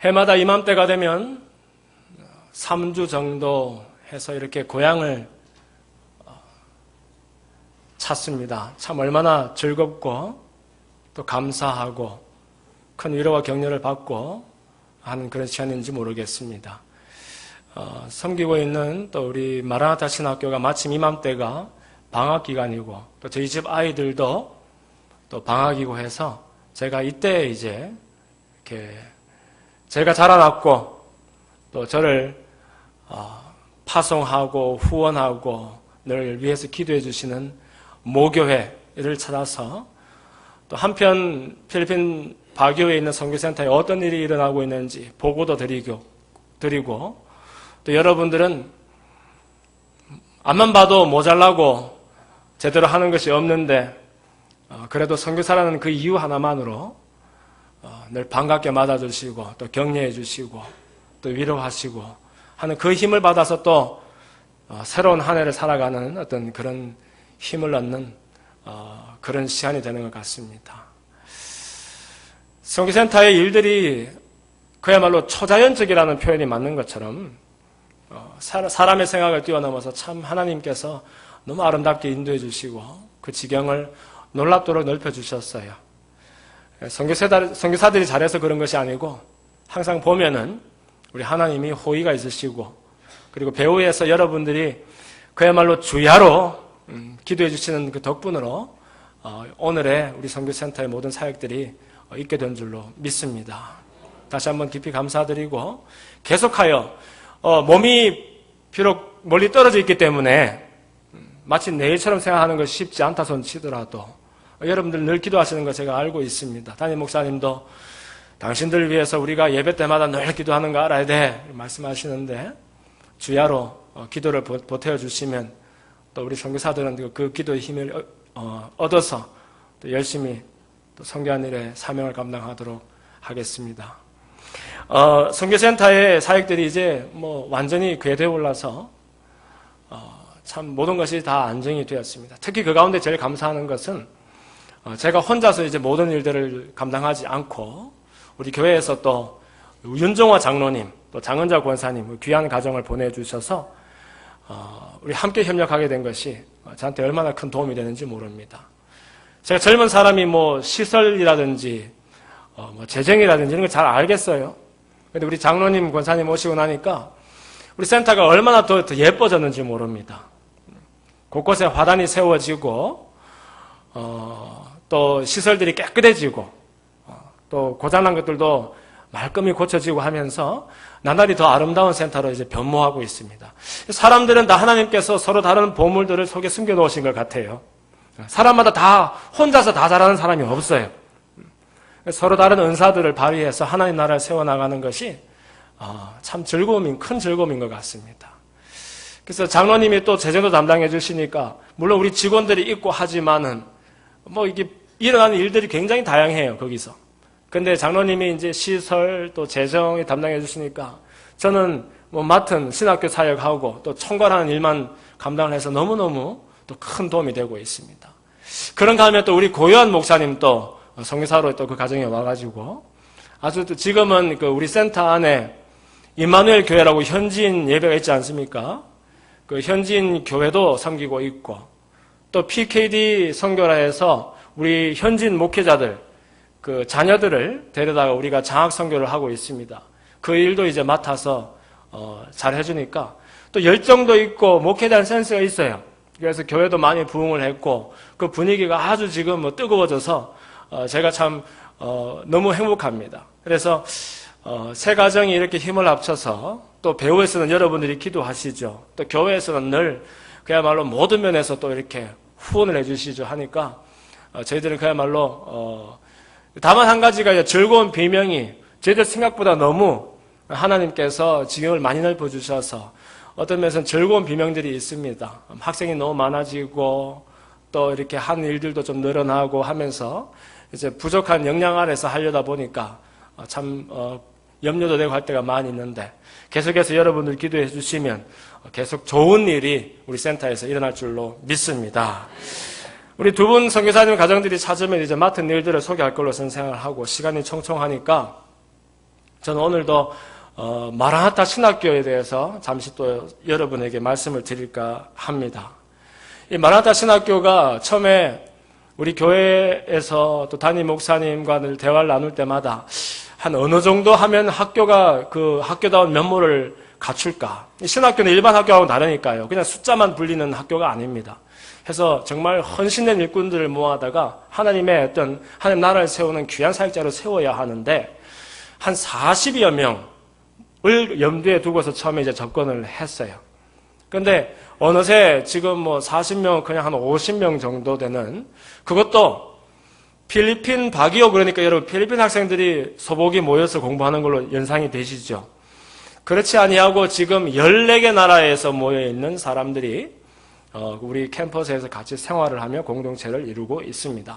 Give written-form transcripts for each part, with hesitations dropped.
해마다 이맘때가 되면 3주 정도 해서 이렇게 고향을 찾습니다. 참 얼마나 즐겁고 또 감사하고 큰 위로와 격려를 받고 하는 그런 시간인지 모르겠습니다. 섬기고 있는 또 우리 마라나타 신학교가 마침 이맘때가 방학 기간이고 또 저희 집 아이들도 또 방학이고 해서 제가 이때 이제 이렇게 제가 자라났고 또 저를 파송하고 후원하고 늘 위해서 기도해 주시는 모교회를 찾아서 또 한편 필리핀 바교에 있는 선교센터에 어떤 일이 일어나고 있는지 보고도 드리고 또 여러분들은 앞만 봐도 모자라고 제대로 하는 것이 없는데 그래도 선교사라는 그 이유 하나만으로 늘 반갑게 맞아주시고 또 격려해 주시고 또 위로하시고 하는 그 힘을 받아서 또 새로운 한 해를 살아가는 어떤 그런 힘을 얻는 그런 시간이 되는 것 같습니다. 선교센터의 일들이 그야말로 초자연적이라는 표현이 맞는 것처럼 사람의 생각을 뛰어넘어서 참 하나님께서 너무 아름답게 인도해 주시고 그 지경을 놀랍도록 넓혀 주셨어요. 선교사들이 잘해서 그런 것이 아니고 항상 보면은 우리 하나님이 호의가 있으시고 그리고 배후에서 여러분들이 그야말로 주야로 기도해 주시는 그 덕분으로 오늘의 우리 선교센터의 모든 사역들이 있게 된 줄로 믿습니다. 다시 한번 깊이 감사드리고 계속하여 몸이 비록 멀리 떨어져 있기 때문에 마치 내일처럼 생각하는 것이 쉽지 않다 손 치더라도 여러분들 늘 기도하시는 거 제가 알고 있습니다. 담임 목사님도 당신들 위해서 우리가 예배 때마다 늘 기도하는 거 알아야 돼 말씀하시는데 주야로 기도를 보태어 주시면 또 우리 선교사들은 그 기도의 힘을 얻어서 또 열심히 또 선교한 일에 사명을 감당하도록 하겠습니다. 선교센터의 사역들이 이제 완전히 궤도에 올라서 참 모든 것이 다 안정이 되었습니다. 특히 그 가운데 제일 감사하는 것은 제가 혼자서 이제 모든 일들을 감당하지 않고 우리 교회에서 또 윤종화 장로님 또 장은자 권사님 귀한 가정을 보내주셔서 우리 함께 협력하게 된 것이 저한테 얼마나 큰 도움이 되는지 모릅니다. 제가 젊은 사람이 시설이라든지 재정이라든지 이런 걸 잘 알겠어요. 근데 우리 장로님 권사님 오시고 나니까 우리 센터가 얼마나 더 예뻐졌는지 모릅니다. 곳곳에 화단이 세워지고 또 시설들이 깨끗해지고 또 고장난 것들도 말끔히 고쳐지고 하면서 나날이 더 아름다운 센터로 이제 변모하고 있습니다. 사람들은 다 하나님께서 서로 다른 보물들을 속에 숨겨 놓으신 것 같아요. 사람마다 다 혼자서 다 잘하는 사람이 없어요. 서로 다른 은사들을 발휘해서 하나님 나라를 세워나가는 것이 참 큰 즐거움인 것 같습니다. 그래서 장로님이 또 재정도 담당해 주시니까 물론 우리 직원들이 있고 하지만은 이게 일어나는 일들이 굉장히 다양해요, 거기서. 근데 장로님이 이제 시설 또 재정에 담당해 주시니까 저는 맡은 신학교 사역하고 또 총괄하는 일만 감당을 해서 너무너무 또 큰 도움이 되고 있습니다. 그런가 하면 또 우리 고요한 목사님 또 선교사로 또 그 가정에 와가지고 아주 또 지금은 그 우리 센터 안에 임마누엘 교회라고 현지인 예배가 있지 않습니까? 그 현지인 교회도 섬기고 있고 또 PKD 선교라 해서 우리 현지인 목회자들 그 자녀들을 데려다가 우리가 장학 선교를 하고 있습니다. 그 일도 이제 맡아서 잘 해주니까 또 열정도 있고 목회자는 센스가 있어요. 그래서 교회도 많이 부흥을 했고 그 분위기가 아주 지금 뜨거워져서 제가 참 너무 행복합니다. 그래서 세 가정이 이렇게 힘을 합쳐서 또 배후에서는 여러분들이 기도하시죠. 또 교회에서는 늘 그야말로 모든 면에서 또 이렇게 후원을 해주시죠 하니까 저희들은 그야말로 다만 한 가지가 즐거운 비명이 저희들 생각보다 너무 하나님께서 지경을 많이 넓어주셔서 어떤 면에서는 즐거운 비명들이 있습니다. 학생이 너무 많아지고 또 이렇게 한 일들도 좀 늘어나고 하면서 이제 부족한 역량 아래서 하려다 보니까 참 염려도 되고 할 때가 많이 있는데 계속해서 여러분들 기도해 주시면 계속 좋은 일이 우리 센터에서 일어날 줄로 믿습니다. 우리 두 분 선교사님 가정들이 찾으면 이제 맡은 일들을 소개할 걸로 생각을 하고 시간이 청청하니까 저는 오늘도 마라나타 신학교에 대해서 잠시 또 여러분에게 말씀을 드릴까 합니다. 이 마라나타 신학교가 처음에 우리 교회에서 또 담임 목사님과 늘 대화를 나눌 때마다 한 어느 정도 하면 학교가 그 학교다운 면모를 갖출까. 신학교는 일반 학교하고 다르니까요. 그냥 숫자만 불리는 학교가 아닙니다. 해서 정말 헌신된 일꾼들을 모아다가 하나님의 어떤 하나님 나라를 세우는 귀한 사역자로 세워야 하는데 한 40여 명을 염두에 두고서 처음에 이제 접근을 했어요. 그런데 어느새 지금 뭐 40명 그냥 한 50명 정도 되는 그것도 필리핀 바기오 그러니까 여러분 필리핀 학생들이 소복이 모여서 공부하는 걸로 연상이 되시죠. 그렇지 아니하고 지금 14개 나라에서 모여있는 사람들이 우리 캠퍼스에서 같이 생활을 하며 공동체를 이루고 있습니다.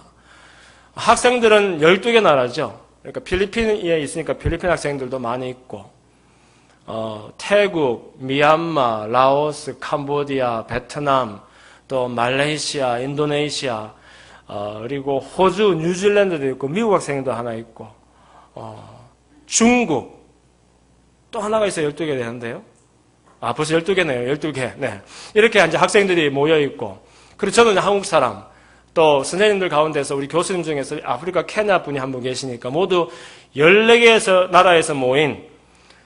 학생들은 12개 나라죠. 그러니까 필리핀에 있으니까 필리핀 학생들도 많이 있고 태국, 미얀마, 라오스, 캄보디아, 베트남, 또 말레이시아, 인도네시아, 그리고 호주, 뉴질랜드도 있고 미국 학생도 하나 있고 중국 또 하나가 있어요. 12개 되는데요. 벌써 12개네요. 12개. 네. 이렇게 이제 학생들이 모여있고, 그리고 저는 한국 사람, 또 선생님들 가운데서 우리 교수님 중에서 아프리카 케냐 분이 한 분 계시니까 모두 14개에서 나라에서 모인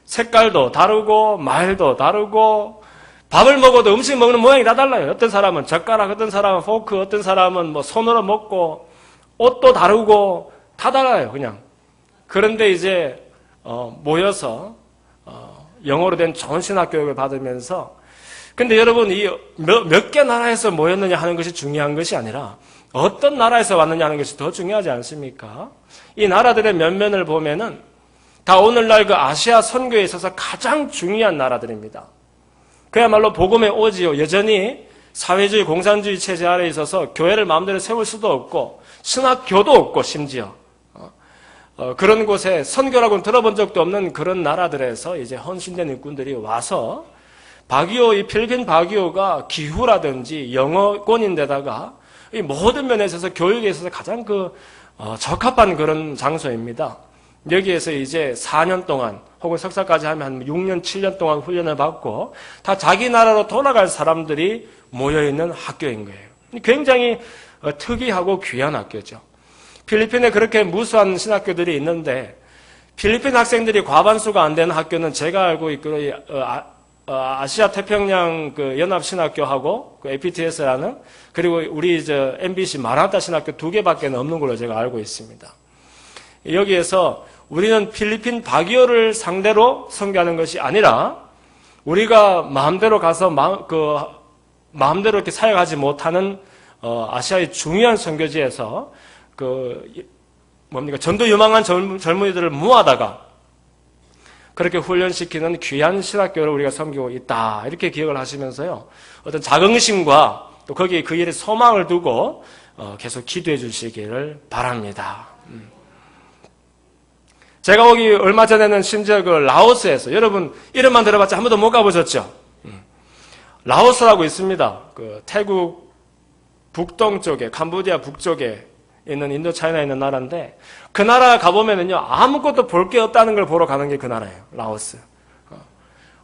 색깔도 다르고, 말도 다르고, 밥을 먹어도 음식 먹는 모양이 다 달라요. 어떤 사람은 젓가락, 어떤 사람은 포크, 어떤 사람은 뭐 손으로 먹고, 옷도 다르고, 다 달라요, 그냥. 그런데 이제, 모여서, 영어로 된 좋은 신학 교육을 받으면서 근데 여러분 이 몇 개 나라에서 모였느냐 하는 것이 중요한 것이 아니라 어떤 나라에서 왔느냐 하는 것이 더 중요하지 않습니까? 이 나라들의 면면을 보면은 다 오늘날 그 아시아 선교에 있어서 가장 중요한 나라들입니다. 그야말로 복음의 오지요. 여전히 사회주의 공산주의 체제 아래에 있어서 교회를 마음대로 세울 수도 없고 신학교도 없고 심지어 그런 곳에 선교라고는 들어본 적도 없는 그런 나라들에서 이제 헌신된 일꾼들이 와서 바기오, 이 필리핀 바기오가 기후라든지 영어권인데다가 이 모든 면에 있어서 교육에 있어서 가장 적합한 그런 장소입니다. 여기에서 이제 4년 동안 혹은 석사까지 하면 한 6년, 7년 동안 훈련을 받고 다 자기 나라로 돌아갈 사람들이 모여있는 학교인 거예요. 굉장히 특이하고 귀한 학교죠. 필리핀에 그렇게 무수한 신학교들이 있는데 필리핀 학생들이 과반수가 안 되는 학교는 제가 알고 있기로 아시아 태평양 그 연합 신학교하고 그 APTS라는 그리고 우리 MBC 마라나타 신학교 2개밖에 없는 걸로 제가 알고 있습니다. 여기에서 우리는 필리핀 바기오를 상대로 선교하는 것이 아니라 우리가 마음대로 가서 마음대로 이렇게 사역하지 못하는 아시아의 중요한 선교지에서 전도 유망한 젊은이들을 모아다가 그렇게 훈련시키는 귀한 신학교를 우리가 섬기고 있다. 이렇게 기억을 하시면서요. 어떤 자긍심과 또 거기에 그 일에 소망을 두고 계속 기도해 주시기를 바랍니다. 제가 오기 얼마 전에는 심지어 그 라오스에서 여러분 이름만 들어봤자 한 번도 못 가보셨죠? 라오스라고 있습니다. 그 태국 북동쪽에 캄보디아 북쪽에 있는 인도차이나에 있는 나라인데 그 나라 가보면은요 아무것도 볼 게 없다는 걸 보러 가는 게 그 나라예요. 라오스.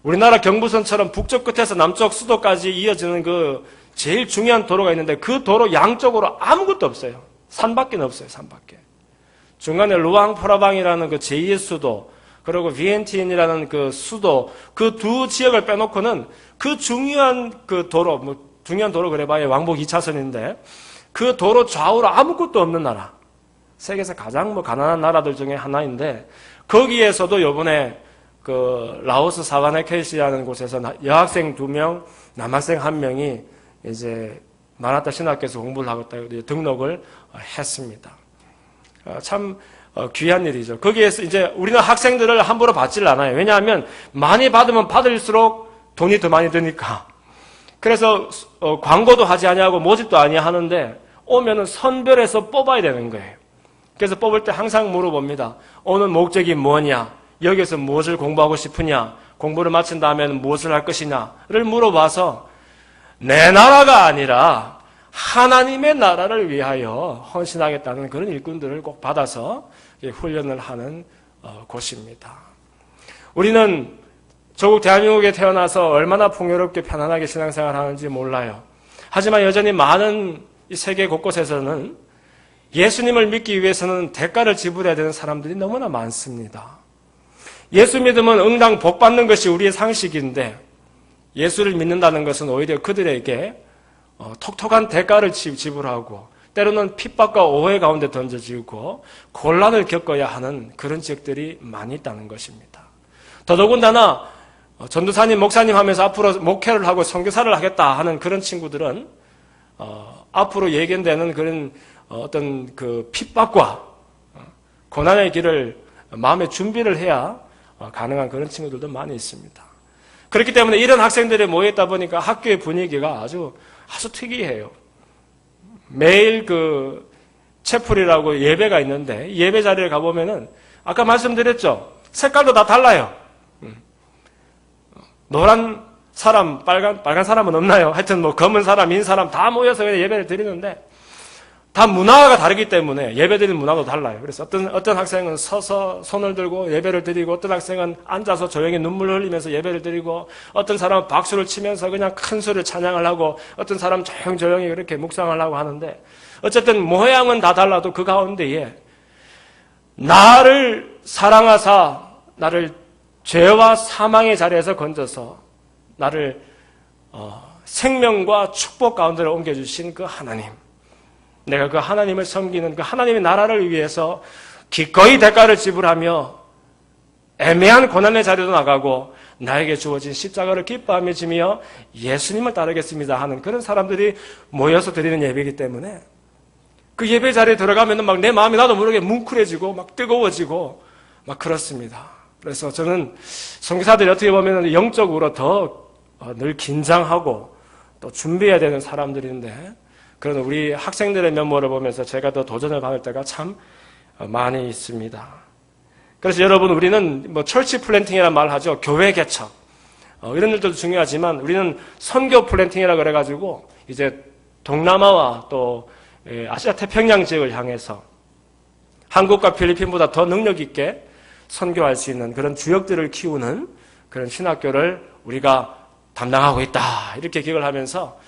우리나라 경부선처럼 북쪽 끝에서 남쪽 수도까지 이어지는 그 제일 중요한 도로가 있는데 그 도로 양쪽으로 아무것도 없어요. 산밖에 없어요. 산밖에. 중간에 루앙프라방이라는 그 제2의 수도 그리고 비엔티인이라는 그 수도 그 두 지역을 빼놓고는 그 중요한 그 도로 중요한 도로 그래봐야 왕복 2차선인데 그 도로 좌우로 아무것도 없는 나라. 세계에서 가장 가난한 나라들 중에 하나인데 거기에서도 요번에 그 라오스 사바네케시라는 곳에서 여학생 2명, 남학생 1명이 이제 마라나타 신학교에서 공부를 하겠다고 등록을 했습니다. 참 귀한 일이죠. 거기에서 이제 우리는 학생들을 함부로 받지를 않아요. 왜냐하면 많이 받으면 받을수록 돈이 더 많이 드니까. 그래서 광고도 하지 아니하고 모집도 아니하는데 오면은 선별해서 뽑아야 되는 거예요. 그래서 뽑을 때 항상 물어봅니다. 오는 목적이 뭐냐? 여기서 무엇을 공부하고 싶으냐? 공부를 마친 다음에는 무엇을 할 것이냐를 물어봐서 내 나라가 아니라 하나님의 나라를 위하여 헌신하겠다는 그런 일꾼들을 꼭 받아서 훈련을 하는 곳입니다. 우리는 조국 대한민국에 태어나서 얼마나 풍요롭게 편안하게 신앙생활 하는지 몰라요. 하지만 여전히 많은 이 세계 곳곳에서는 예수님을 믿기 위해서는 대가를 지불해야 되는 사람들이 너무나 많습니다. 예수 믿으면 응당 복 받는 것이 우리의 상식인데 예수를 믿는다는 것은 오히려 그들에게 톡톡한 대가를 지불하고 때로는 핍박과 오해 가운데 던져지고 곤란을 겪어야 하는 그런 지역들이 많이 있다는 것입니다. 더더군다나 전도사님, 목사님 하면서 앞으로 목회를 하고 선교사를 하겠다 하는 그런 친구들은 앞으로 예견되는 그런 어떤 그 핍박과 고난의 길을 마음에 준비를 해야 가능한 그런 친구들도 많이 있습니다. 그렇기 때문에 이런 학생들이 모여있다 보니까 학교의 분위기가 아주 특이해요. 매일 그 채플이라고 예배가 있는데 예배 자리에 가보면은 아까 말씀드렸죠. 색깔도 다 달라요. 노란 사람, 빨간 사람은 없나요? 하여튼 뭐 검은 사람, 흰 사람 다 모여서 예배를 드리는데 다 문화가 다르기 때문에 예배드리는 문화도 달라요. 그래서 어떤 학생은 서서 손을 들고 예배를 드리고 어떤 학생은 앉아서 조용히 눈물을 흘리면서 예배를 드리고 어떤 사람은 박수를 치면서 그냥 큰 소리로 찬양을 하고 어떤 사람은 조용히 그렇게 묵상을 하고 하는데 어쨌든 모양은 다 달라도 그 가운데에 나를 사랑하사 나를 죄와 사망의 자리에서 건져서 나를 생명과 축복 가운데로 옮겨주신 그 하나님, 내가 그 하나님을 섬기는 그 하나님의 나라를 위해서 기꺼이 대가를 지불하며 애매한 고난의 자리도 나가고 나에게 주어진 십자가를 기뻐하며 지며 예수님을 따르겠습니다 하는 그런 사람들이 모여서 드리는 예배이기 때문에 그 예배 자리에 들어가면 막 내 마음이 나도 모르게 뭉클해지고 막 뜨거워지고 막 그렇습니다. 그래서 저는 선교사들이 어떻게 보면 영적으로 더 늘 긴장하고 또 준비해야 되는 사람들인데 그런 우리 학생들의 면모를 보면서 제가 더 도전을 받을 때가 참 많이 있습니다. 그래서 여러분 우리는 뭐 철치 플랜팅이라는 말을 하죠. 교회 개척. 이런 일도 중요하지만 우리는 선교 플랜팅이라 그래가지고 이제 동남아와 또 아시아 태평양 지역을 향해서 한국과 필리핀보다 더 능력 있게 선교할 수 있는 그런 주역들을 키우는 그런 신학교를 우리가 담당하고 있다. 이렇게 기억을 하면서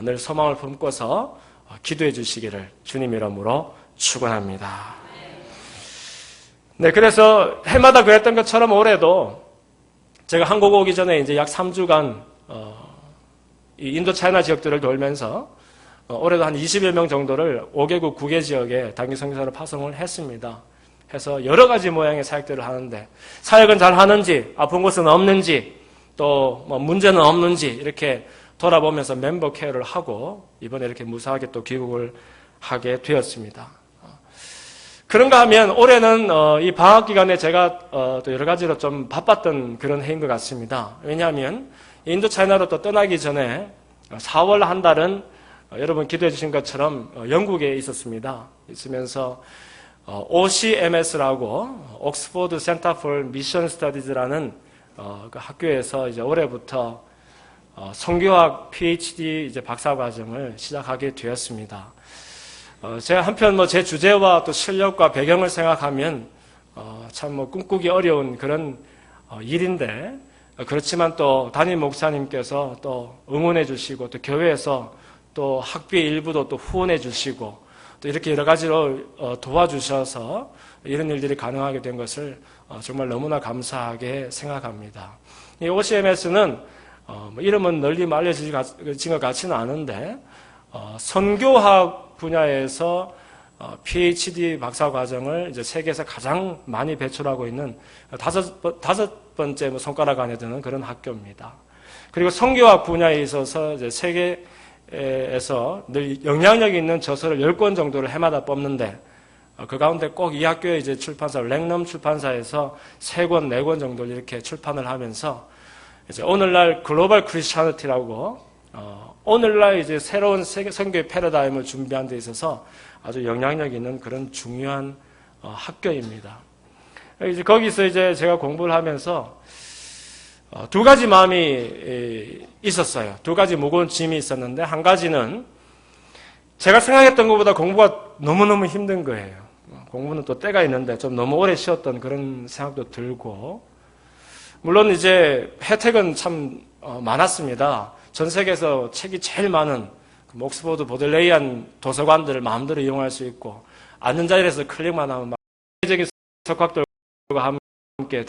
늘 소망을 품고서 기도해 주시기를 주님 이름으로 축원합니다. 네, 그래서 해마다 그랬던 것처럼 올해도 제가 한국 오기 전에 이제 약 3주간 이 인도 차이나 지역들을 돌면서 올해도 한 20여 명 정도를 5개국 9개 지역에 단기 선교사로 파송을 했습니다. 해서 여러 가지 모양의 사역들을 하는데 사역은 잘 하는지 아픈 곳은 없는지 또 뭐 문제는 없는지 이렇게 돌아보면서 멤버 케어를 하고 이번에 이렇게 무사하게 또 귀국을 하게 되었습니다. 그런가 하면 올해는 이 방학 기간에 제가 또 여러 가지로 좀 바빴던 그런 해인 것 같습니다. 왜냐하면 인도 차이나로 또 떠나기 전에 4월 한 달은 여러분 기도해 주신 것처럼 영국에 있었습니다. 있으면서 OCMS라고 옥스포드 센터 for Mission Studies라는 그 학교에서 이제 올해부터 선교학 PhD 이제 박사 과정을 시작하게 되었습니다. 제가 한편 뭐 제 주제와 또 실력과 배경을 생각하면 참 뭐 꿈꾸기 어려운 그런 일인데 그렇지만 또 담임 목사님께서 또 응원해 주시고 또 교회에서 또 학비 일부도 또 후원해 주시고 또 이렇게 여러 가지로 도와주셔서 이런 일들이 가능하게 된 것을 정말 너무나 감사하게 생각합니다. 이 OCMS는 이름은 널리 알려진 것 같지는 않은데 선교학 분야에서 PhD 박사 과정을 이제 세계에서 가장 많이 배출하고 있는 다섯 번째 손가락 안에 드는 그런 학교입니다. 그리고 선교학 분야에 있어서 이제 세계에서 늘 영향력 있는 저서를 10권 정도를 해마다 뽑는데 그 가운데 꼭 이 학교의 이제 출판사 랭넘 출판사에서 3권, 4권 정도를 이렇게 출판을 하면서 이제 오늘날 글로벌 크리스천리티라고 오늘날 이제 새로운 세계 선교의 패러다임을 준비한 데 있어서 아주 영향력 있는 그런 중요한 학교입니다. 이제 거기서 이제 제가 공부를 하면서 두 가지 마음이 있었어요. 두 가지 무거운 짐이 있었는데 한 가지는 제가 생각했던 것보다 공부가 너무너무 힘든 거예요. 공부는 또 때가 있는데 좀 너무 오래 쉬었던 그런 생각도 들고 물론 이제 혜택은 참 많았습니다. 전 세계에서 책이 제일 많은 옥스퍼드 보들레이안 도서관들을 마음대로 이용할 수 있고, 앉은 자리에서 클릭만 하면 막 세계적인 석학들과 함께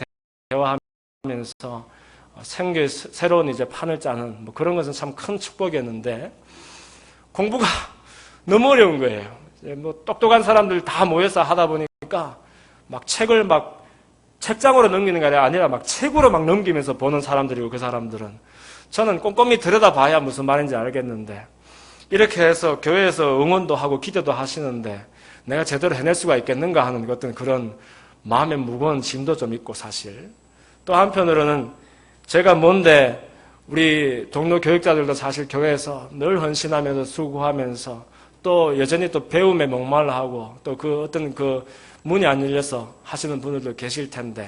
대화하면서 생계의 새로운 이제 판을 짜는 뭐 그런 것은 참 큰 축복이었는데, 공부가 너무 어려운 거예요. 뭐 똑똑한 사람들 다 모여서 하다 보니까 막 책을 막 책장으로 넘기는 게 아니라 막 책으로 막 넘기면서 보는 사람들이고, 그 사람들은 저는 꼼꼼히 들여다봐야 무슨 말인지 알겠는데, 이렇게 해서 교회에서 응원도 하고 기도도 하시는데 내가 제대로 해낼 수가 있겠는가 하는 어떤 그런 마음의 무거운 짐도 좀 있고, 사실 또 한편으로는 제가 뭔데 우리 동료 교육자들도 사실 교회에서 늘 헌신하면서 수고하면서 또 여전히 또 배움에 목말라하고, 또 그 어떤 그 문이 안 열려서 하시는 분들도 계실 텐데,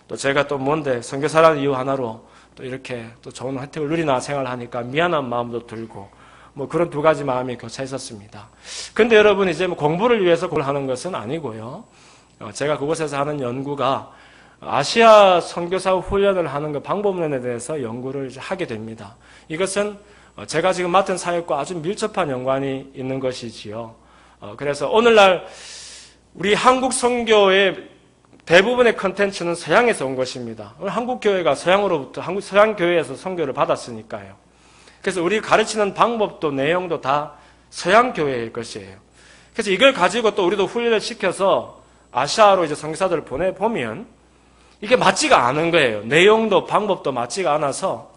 또 제가 또 뭔데 선교사라는 이유 하나로 또 이렇게 또 좋은 혜택을 누리나 생각하니까 미안한 마음도 들고, 뭐 그런 두 가지 마음이 교차했었습니다. 근데 여러분, 이제 뭐 공부를 위해서 그걸 하는 것은 아니고요. 제가 그곳에서 하는 연구가 아시아 선교사 훈련을 하는 그 방법론에 대해서 연구를 이제 하게 됩니다. 이것은 제가 지금 맡은 사역과 아주 밀접한 연관이 있는 것이지요. 그래서 오늘날 우리 한국 선교의 대부분의 컨텐츠는 서양에서 온 것입니다. 한국 교회가 서양으로부터 서양 교회에서 선교를 받았으니까요. 그래서 우리 가르치는 방법도 내용도 다 서양 교회일 것이에요. 그래서 이걸 가지고 또 우리도 훈련을 시켜서 아시아로 이제 선교사들을 보내보면 이게 맞지가 않은 거예요. 내용도 방법도 맞지가 않아서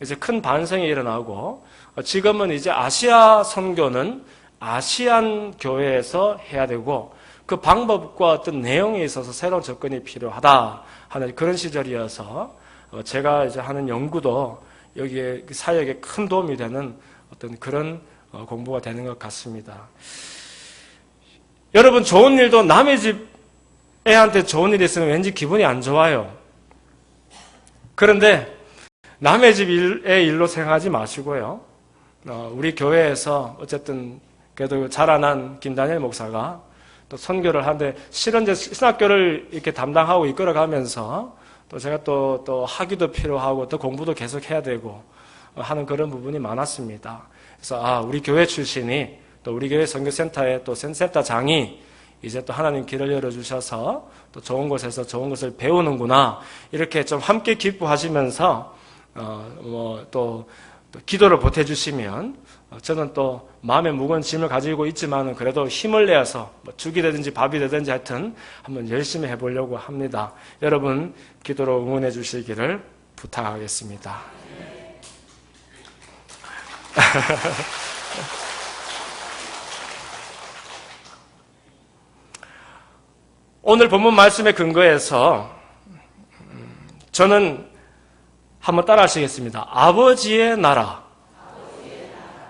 이제 큰 반성이 일어나고, 지금은 이제 아시아 선교는 아시안 교회에서 해야 되고, 그 방법과 어떤 내용에 있어서 새로운 접근이 필요하다 하는 그런 시절이어서 제가 이제 하는 연구도 여기에 사역에 큰 도움이 되는 어떤 그런 공부가 되는 것 같습니다. 여러분, 좋은 일도 남의 집 애한테 좋은 일이 있으면 왠지 기분이 안 좋아요. 그런데 남의 집 의 일로 생각하지 마시고요. 우리 교회에서 어쨌든 그래도 자라난 김다니엘 목사가 또 선교를 하는데, 실은 이제 신학교를 이렇게 담당하고 이끌어가면서 또 제가 또 학위도 필요하고 또 공부도 계속 해야 되고 하는 그런 부분이 많았습니다. 그래서 우리 교회 출신이 또 우리 교회 선교센터의 또 센터장이 이제 또 하나님 길을 열어주셔서 또 좋은 곳에서 좋은 것을 배우는구나, 이렇게 좀 함께 기뻐하시면서 또 기도를 보태주시면 저는 또 마음의 무거운 짐을 가지고 있지만은 그래도 힘을 내어서 뭐 죽이 되든지 밥이 되든지 하여튼 한번 열심히 해보려고 합니다. 여러분 기도로 응원해 주시기를 부탁하겠습니다. 오늘 본문 말씀에 근거해서 저는 한번 따라 하시겠습니다. 아버지의 나라.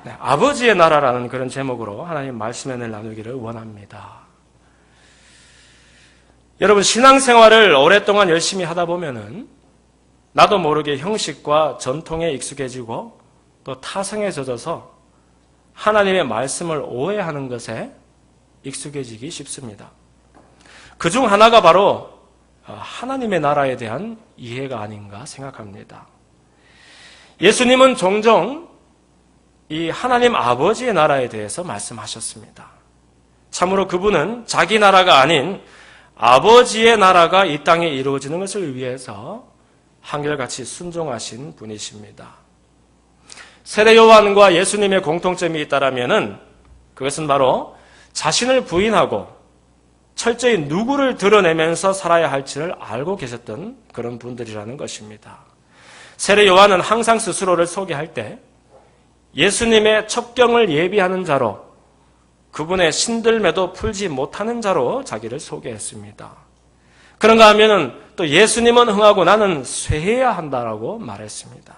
네, 아버지의 나라라는 그런 제목으로 하나님 말씀을 나누기를 원합니다. 여러분, 신앙생활을 오랫동안 열심히 하다 보면은 나도 모르게 형식과 전통에 익숙해지고 또 타성에 젖어서 하나님의 말씀을 오해하는 것에 익숙해지기 쉽습니다. 그중 하나가 바로 하나님의 나라에 대한 이해가 아닌가 생각합니다. 예수님은 종종 이 하나님 아버지의 나라에 대해서 말씀하셨습니다. 참으로 그분은 자기 나라가 아닌 아버지의 나라가 이 땅에 이루어지는 것을 위해서 한결같이 순종하신 분이십니다. 세례 요한과 예수님의 공통점이 있다라면은 그것은 바로 자신을 부인하고 철저히 누구를 드러내면서 살아야 할지를 알고 계셨던 그런 분들이라는 것입니다. 세례 요한은 항상 스스로를 소개할 때 예수님의 첩경을 예비하는 자로, 그분의 신들매도 풀지 못하는 자로 자기를 소개했습니다. 그런가 하면은 또 예수님은 흥하고 나는 쇠해야 한다라고 말했습니다.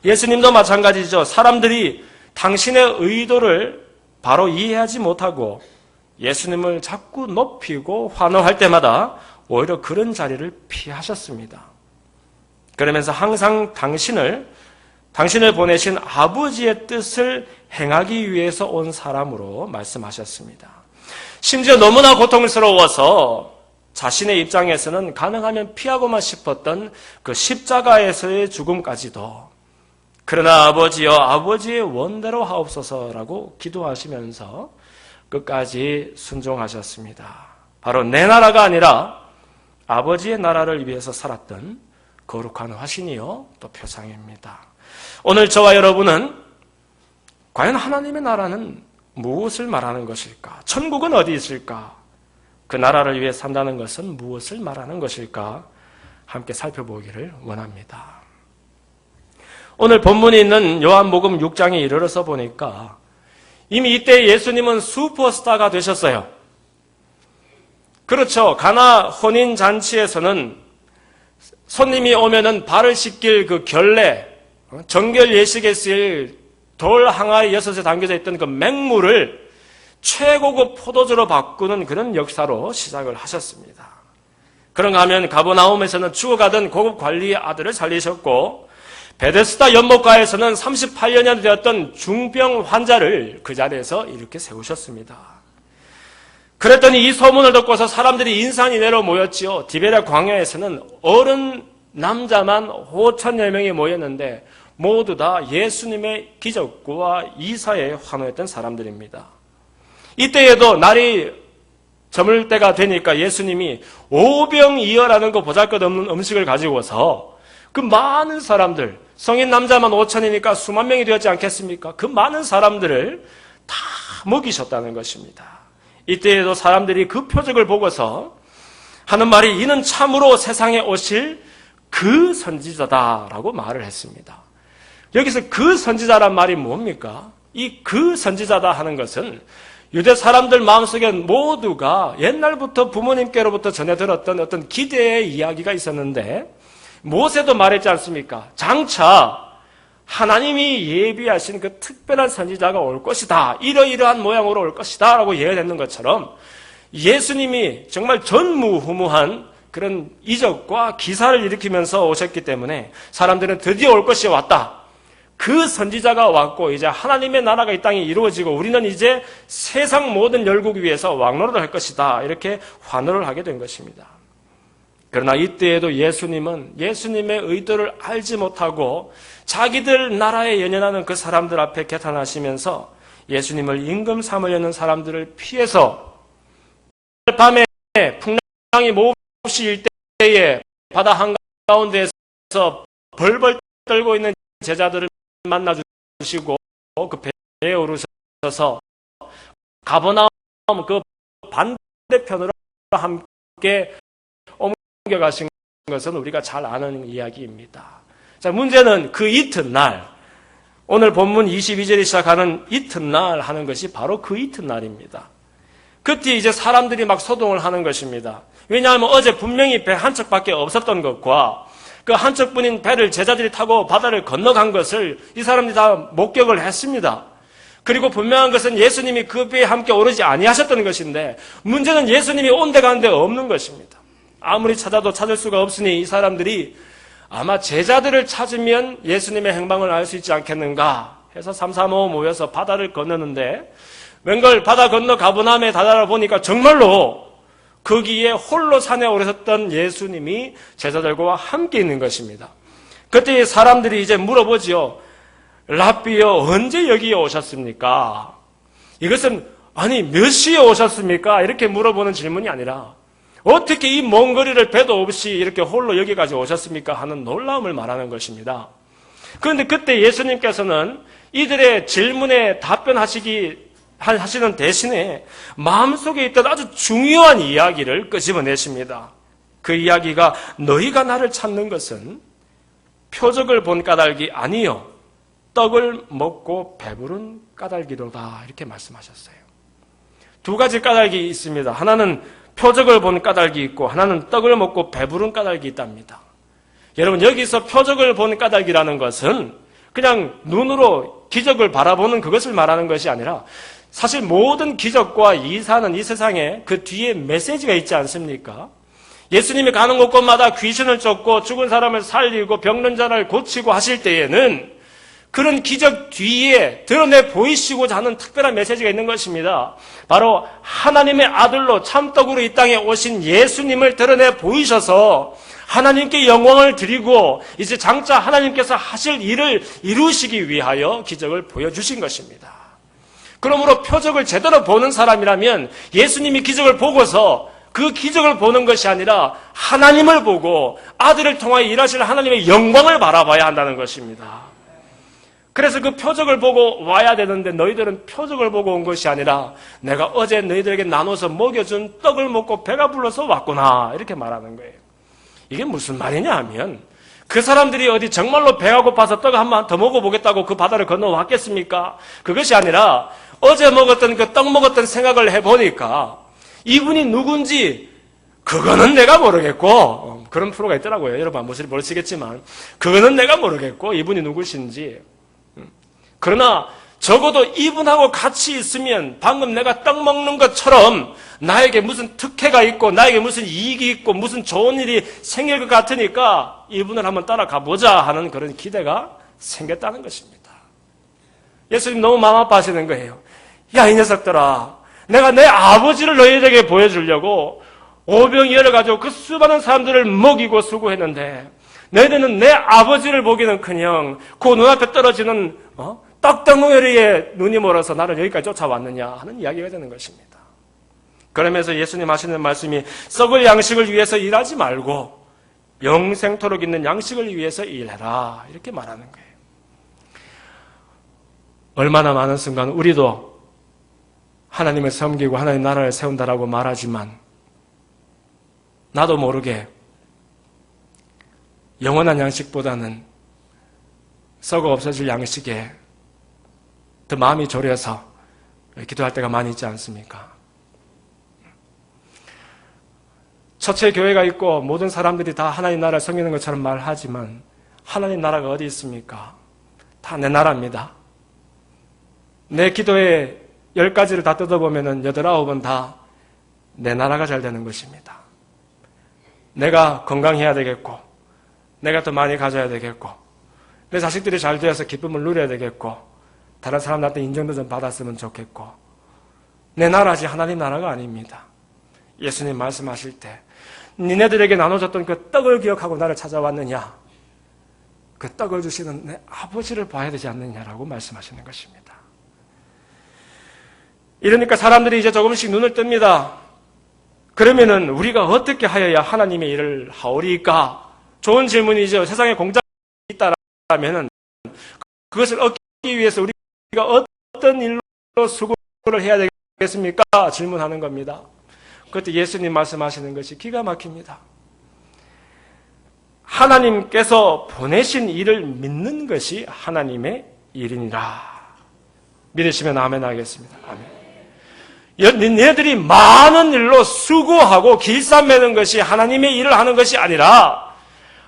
예수님도 마찬가지죠. 사람들이 당신의 의도를 바로 이해하지 못하고 예수님을 자꾸 높이고 환호할 때마다 오히려 그런 자리를 피하셨습니다. 그러면서 항상 당신을 보내신 아버지의 뜻을 행하기 위해서 온 사람으로 말씀하셨습니다. 심지어 너무나 고통스러워서 자신의 입장에서는 가능하면 피하고만 싶었던 그 십자가에서의 죽음까지도 그러나 아버지여 아버지의 원대로 하옵소서라고 기도하시면서 끝까지 순종하셨습니다. 바로 내 나라가 아니라 아버지의 나라를 위해서 살았던 거룩한 화신이요 또 표상입니다. 오늘 저와 여러분은 과연 하나님의 나라는 무엇을 말하는 것일까? 천국은 어디 있을까? 그 나라를 위해 산다는 것은 무엇을 말하는 것일까? 함께 살펴보기를 원합니다. 오늘 본문이 있는 요한복음 6장에 이르러서 보니까 이미 이때 예수님은 슈퍼스타가 되셨어요. 그렇죠. 가나 혼인잔치에서는 손님이 오면은 발을 씻길 그 결례, 정결 예식에 쓰일 돌 항아리 6에 담겨져 있던 그 맹물을 최고급 포도주로 바꾸는 그런 역사로 시작을 하셨습니다. 그런가 하면 가버나움에서는 죽어가던 고급 관리의 아들을 살리셨고 베데스다 연못가에서는 38년이 되었던 중병 환자를 그 자리에서 이렇게 세우셨습니다. 그랬더니 이 소문을 듣고서 사람들이 인산이 내려 모였지요. 디베랴 광야에서는 어른 남자만 5천여 명이 모였는데 모두 다 예수님의 기적과 이사에 환호했던 사람들입니다. 이때에도 날이 저물 때가 되니까 예수님이 오병이어라는 거 보잘것없는 음식을 가지고서 그 많은 사람들, 성인 남자만 5천이니까 수만 명이 되었지 않겠습니까? 그 많은 사람들을 다 먹이셨다는 것입니다. 이때에도 사람들이 그 표적을 보고서 하는 말이 이는 참으로 세상에 오실 그 선지자다라고 말을 했습니다. 여기서 그 선지자란 말이 뭡니까? 이 그 선지자다 하는 것은 유대 사람들 마음속에 모두가 옛날부터 부모님께로부터 전해 들었던 어떤 기대의 이야기가 있었는데 모세도 말했지 않습니까? 장차 하나님이 예비하신 그 특별한 선지자가 올 것이다. 이러이러한 모양으로 올 것이다. 라고 예언했는 것처럼 예수님이 정말 전무후무한 그런 이적과 기사를 일으키면서 오셨기 때문에 사람들은 드디어 올 것이 왔다. 그 선지자가 왔고 이제 하나님의 나라가 이 땅에 이루어지고 우리는 이제 세상 모든 열국 위에서 왕노릇을 할 것이다. 이렇게 환호를 하게 된 것입니다. 그러나 이때에도 예수님은 예수님의 의도를 알지 못하고 자기들 나라에 연연하는 그 사람들 앞에 개탄하시면서 예수님을 임금 삼으려는 사람들을 피해서 밤에 풍랑이 몹시 일 때에 바다 한가운데에서 벌벌 떨고 있는 제자들을 만나주시고 그 배에 오르셔서 가버나움 그 반대편으로 함께 옮겨가신 것은 우리가 잘 아는 이야기입니다. 자, 문제는 그 이튿날, 오늘 본문 22절이 시작하는 이튿날 하는 것이 바로 그 이튿날입니다. 그때 이제 사람들이 막 소동을 하는 것입니다. 왜냐하면 어제 분명히 배 한 척밖에 없었던 것과 그 한 척뿐인 배를 제자들이 타고 바다를 건너간 것을 이 사람들이 다 목격을 했습니다. 그리고 분명한 것은 예수님이 그 배에 함께 오르지 아니하셨던 것인데 문제는 예수님이 온데 간데 없는 것입니다. 아무리 찾아도 찾을 수가 없으니 이 사람들이 아마 제자들을 찾으면 예수님의 행방을 알 수 있지 않겠는가 해서 3, 4, 5 모여서 바다를 건너는데 웬걸 바다 건너 가버나움에 다다라 보니까 정말로 거기에 홀로 산에 오르셨던 예수님이 제자들과 함께 있는 것입니다. 그때 사람들이 이제 물어보지요. 랍비여 언제 여기에 오셨습니까? 이것은 아니 몇 시에 오셨습니까? 이렇게 물어보는 질문이 아니라 어떻게 이 먼 거리를 배도 없이 이렇게 홀로 여기까지 오셨습니까? 하는 놀라움을 말하는 것입니다. 그런데 그때 예수님께서는 이들의 질문에 하시는 대신에 마음속에 있던 아주 중요한 이야기를 끄집어내십니다. 그 이야기가 너희가 나를 찾는 것은 표적을 본 까닭이 아니요 떡을 먹고 배부른 까닭이로다 이렇게 말씀하셨어요. 두 가지 까닭이 있습니다. 하나는 표적을 본 까닭이 있고 하나는 떡을 먹고 배부른 까닭이 있답니다. 여러분 여기서 표적을 본 까닭이라는 것은 그냥 눈으로 기적을 바라보는 그것을 말하는 것이 아니라 사실 모든 기적과 이사는 이 세상에 그 뒤에 메시지가 있지 않습니까? 예수님이 가는 곳곳마다 귀신을 쫓고 죽은 사람을 살리고 병든 자를 고치고 하실 때에는 그런 기적 뒤에 드러내 보이시고자 하는 특별한 메시지가 있는 것입니다. 바로 하나님의 아들로 참떡으로 이 땅에 오신 예수님을 드러내 보이셔서 하나님께 영광을 드리고 이제 장차 하나님께서 하실 일을 이루시기 위하여 기적을 보여주신 것입니다. 그러므로 표적을 제대로 보는 사람이라면 예수님이 기적을 보고서 그 기적을 보는 것이 아니라 하나님을 보고 아들을 통하여 일하실 하나님의 영광을 바라봐야 한다는 것입니다. 그래서 그 표적을 보고 와야 되는데 너희들은 표적을 보고 온 것이 아니라 내가 어제 너희들에게 나눠서 먹여준 떡을 먹고 배가 불러서 왔구나 이렇게 말하는 거예요. 이게 무슨 말이냐 하면 그 사람들이 어디 정말로 배가 고파서 떡 한 번 더 먹어보겠다고 그 바다를 건너왔겠습니까? 그것이 아니라 어제 먹었던 그 떡 먹었던 생각을 해보니까 이분이 누군지 그거는 내가 모르겠고 그런 프로가 있더라고요. 여러분 모르시겠지만 그거는 내가 모르겠고 이분이 누구신지 그러나 적어도 이분하고 같이 있으면 방금 내가 떡 먹는 것처럼 나에게 무슨 특혜가 있고 나에게 무슨 이익이 있고 무슨 좋은 일이 생길 것 같으니까 이분을 한번 따라가 보자 하는 그런 기대가 생겼다는 것입니다. 예수님 너무 마음 아파하시는 거예요. 야, 이 녀석들아, 내가 내 아버지를 너희에게 보여주려고 오병 열어가지고 그 수많은 사람들을 먹이고 수고했는데 너희들은 내 아버지를 보기는커녕 그 눈앞에 떨어지는 떡덩어리에 눈이 멀어서 나를 여기까지 쫓아왔느냐 하는 이야기가 되는 것입니다. 그러면서 예수님 하시는 말씀이 썩을 양식을 위해서 일하지 말고 영생토록 있는 양식을 위해서 일해라 이렇게 말하는 거예요. 얼마나 많은 순간 우리도 하나님을 섬기고 하나님 나라를 세운다라고 말하지만 나도 모르게 영원한 양식보다는 썩어 없어질 양식에 더 마음이 졸여서 기도할 때가 많이 있지 않습니까? 첫째 교회가 있고 모든 사람들이 다 하나님 나라를 섬기는 것처럼 말하지만 하나님 나라가 어디 있습니까? 다 내 나라입니다. 내 기도의 10가지를 다 뜯어보면 8, 9은 다 내 나라가 잘 되는 것입니다. 내가 건강해야 되겠고 내가 더 많이 가져야 되겠고 내 자식들이 잘 되어서 기쁨을 누려야 되겠고 다른 사람들한테 인정도 좀 받았으면 좋겠고 내 나라지 하나님 나라가 아닙니다. 예수님 말씀하실 때 니네들에게 나눠줬던 그 떡을 기억하고 나를 찾아왔느냐? 그 떡을 주시는 내 아버지를 봐야 되지 않느냐라고 말씀하시는 것입니다. 이러니까 사람들이 이제 조금씩 눈을 뜹니다. 그러면은 우리가 어떻게 하여야 하나님의 일을 하오리까? 좋은 질문이죠. 세상에 공장이 있다라면은 그것을 얻기 위해서 우리가 어떤 일로 수고를 해야 되겠습니까? 질문하는 겁니다. 그때 예수님 말씀하시는 것이 기가 막힙니다. 하나님께서 보내신 일을 믿는 것이 하나님의 일이니라. 믿으시면 아멘 하겠습니다. 아멘. 너희들이 많은 일로 수고하고 길쌈매는 것이 하나님의 일을 하는 것이 아니라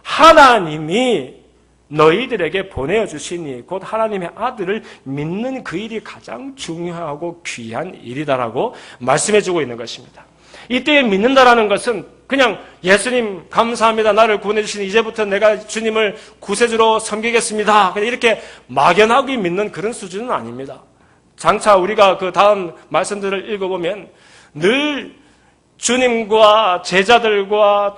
하나님이 너희들에게 보내주시니 곧 하나님의 아들을 믿는 그 일이 가장 중요하고 귀한 일이다라고 말씀해주고 있는 것입니다. 이때 믿는다라는 것은 그냥 예수님 감사합니다. 나를 구원해주시니 이제부터 내가 주님을 구세주로 섬기겠습니다. 그냥 이렇게 막연하게 믿는 그런 수준은 아닙니다. 장차 우리가 그 다음 말씀들을 읽어보면 늘 주님과 제자들과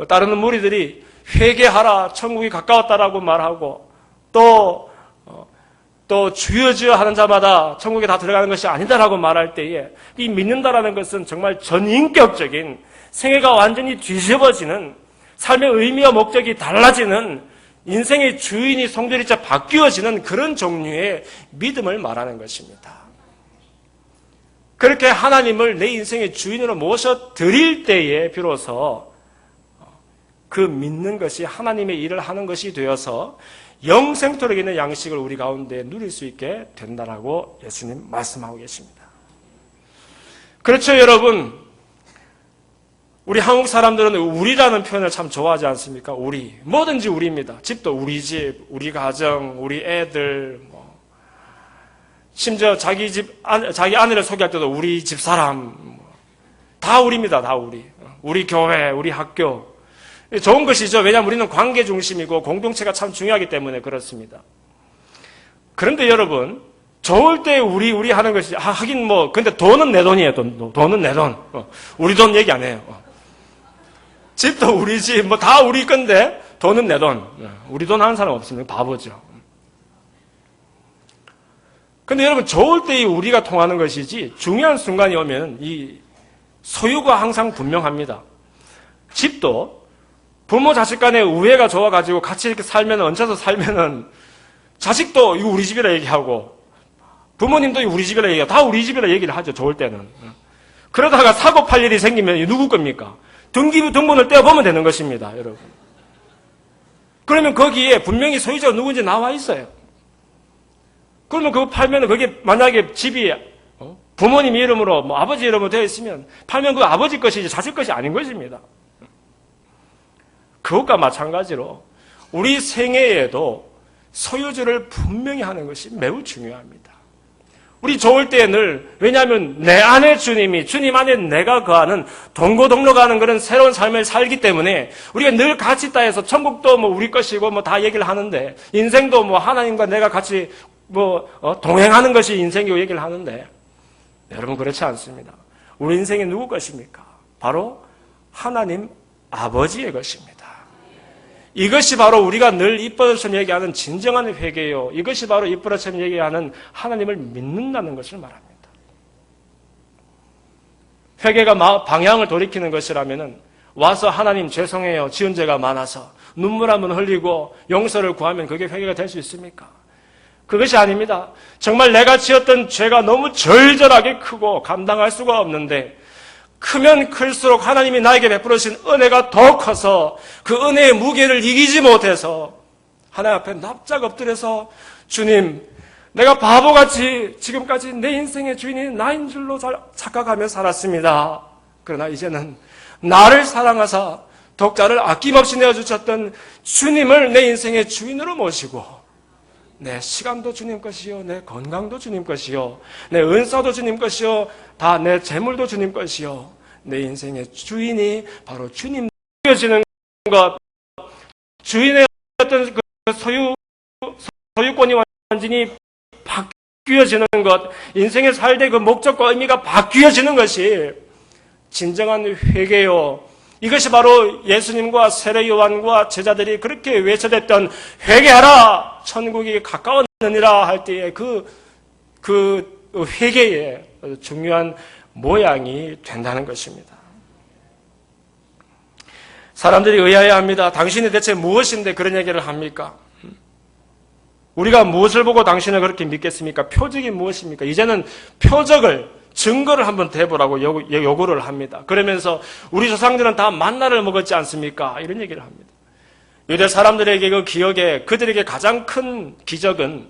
다른 무리들이 회개하라, 천국이 가까웠다라고 말하고 또 주여 주여 하는 자마다 천국에 다 들어가는 것이 아니다라고 말할 때에 이 믿는다라는 것은 정말 전인격적인 생애가 완전히 뒤집어지는 삶의 의미와 목적이 달라지는 인생의 주인이 송두리째 바뀌어지는 그런 종류의 믿음을 말하는 것입니다. 그렇게 하나님을 내 인생의 주인으로 모셔드릴 때에 비로소 그 믿는 것이 하나님의 일을 하는 것이 되어서 영생토록 있는 양식을 우리 가운데 누릴 수 있게 된다라고 예수님 말씀하고 계십니다. 그렇죠, 여러분. 우리 한국 사람들은 우리라는 표현을 참 좋아하지 않습니까? 우리. 뭐든지 우리입니다. 집도 우리 집, 우리 가정, 우리 애들, 심지어 자기 아내를 소개할 때도 우리 집 사람. 다 우리입니다, 다 우리. 우리 교회, 우리 학교. 좋은 것이죠. 왜냐하면 우리는 관계 중심이고 공동체가 참 중요하기 때문에 그렇습니다. 그런데 여러분, 좋을 때 우리 하는 것이, 하긴 뭐, 근데 돈은 내 돈이에요. 돈은 내 돈. 우리 돈 얘기 안 해요. 집도 우리 집, 뭐 다 우리 건데, 돈은 내 돈. 우리 돈 하는 사람 없습니다. 바보죠. 근데 여러분, 좋을 때 우리가 통하는 것이지, 중요한 순간이 오면 이 소유가 항상 분명합니다. 집도 부모 자식 간의 우애가 좋아가지고 같이 이렇게 살면, 얹혀서 살면은, 자식도 이거 우리 집이라 얘기하고, 부모님도 이거 우리 집이라 얘기하고, 다 우리 집이라 얘기를 하죠, 좋을 때는. 그러다가 사고 팔 일이 생기면 누구 겁니까? 등기부 등본을 떼어보면 되는 것입니다, 여러분. 그러면 거기에 분명히 소유자가 누군지 나와 있어요. 그러면 그거 팔면 그게 만약에 집이 부모님 이름으로 뭐 아버지 이름으로 되어 있으면 팔면 그 아버지 것이지 자식 것이 아닌 것입니다. 그것과 마찬가지로 우리 생애에도 소유주를 분명히 하는 것이 매우 중요합니다. 우리 좋을 때 늘, 왜냐하면 내 안에 주님이, 주님 안에 내가 거하는 동고동락하는 그런 새로운 삶을 살기 때문에 우리가 늘 같이 있다 해서 천국도 뭐 우리 것이고 뭐 다 얘기를 하는데, 인생도 뭐 하나님과 내가 같이 뭐 동행하는 것이 인생이고 얘기를 하는데, 여러분 그렇지 않습니다. 우리 인생이 누구 것입니까? 바로 하나님 아버지의 것입니다. 이것이 바로 우리가 늘 입버릇처럼 얘기하는 진정한 회개요. 이것이 바로 입버릇처럼 얘기하는 하나님을 믿는다는 것을 말합니다. 회개가 방향을 돌이키는 것이라면은 와서 하나님 죄송해요. 지은 죄가 많아서 눈물 한번 흘리고 용서를 구하면 그게 회개가 될 수 있습니까? 그것이 아닙니다. 정말 내가 지었던 죄가 너무 절절하게 크고 감당할 수가 없는데 크면 클수록 하나님이 나에게 베풀으신 은혜가 더 커서 그 은혜의 무게를 이기지 못해서 하나님 앞에 납작 엎드려서 주님, 내가 바보같이 지금까지 내 인생의 주인이 나인 줄로 착각하며 살았습니다. 그러나 이제는 나를 사랑하사 독자를 아낌없이 내어주셨던 주님을 내 인생의 주인으로 모시고 내 시간도 주님 것이요, 내 건강도 주님 것이요, 내 은사도 주님 것이요, 다 내 재물도 주님 것이요, 내 인생의 주인이 바로 주님 되어지는 것, 주인의 어떤 그 소유권이 완전히 바뀌어지는 것, 인생의 살대 그 목적과 의미가 바뀌어지는 것이 진정한 회개요. 이것이 바로 예수님과 세례 요한과 제자들이 그렇게 외쳐댔던 회개하라! 천국이 가까웠느니라 할 때의 그 회개의 중요한 모양이 된다는 것입니다. 사람들이 의아해합니다. 당신이 대체 무엇인데 그런 얘기를 합니까? 우리가 무엇을 보고 당신을 그렇게 믿겠습니까? 표적이 무엇입니까? 이제는 표적을, 증거를 한번 대보라고 요구를 합니다. 그러면서 우리 조상들은 다 만나를 먹었지 않습니까? 이런 얘기를 합니다. 유대 사람들에게 그 기억에 그들에게 가장 큰 기적은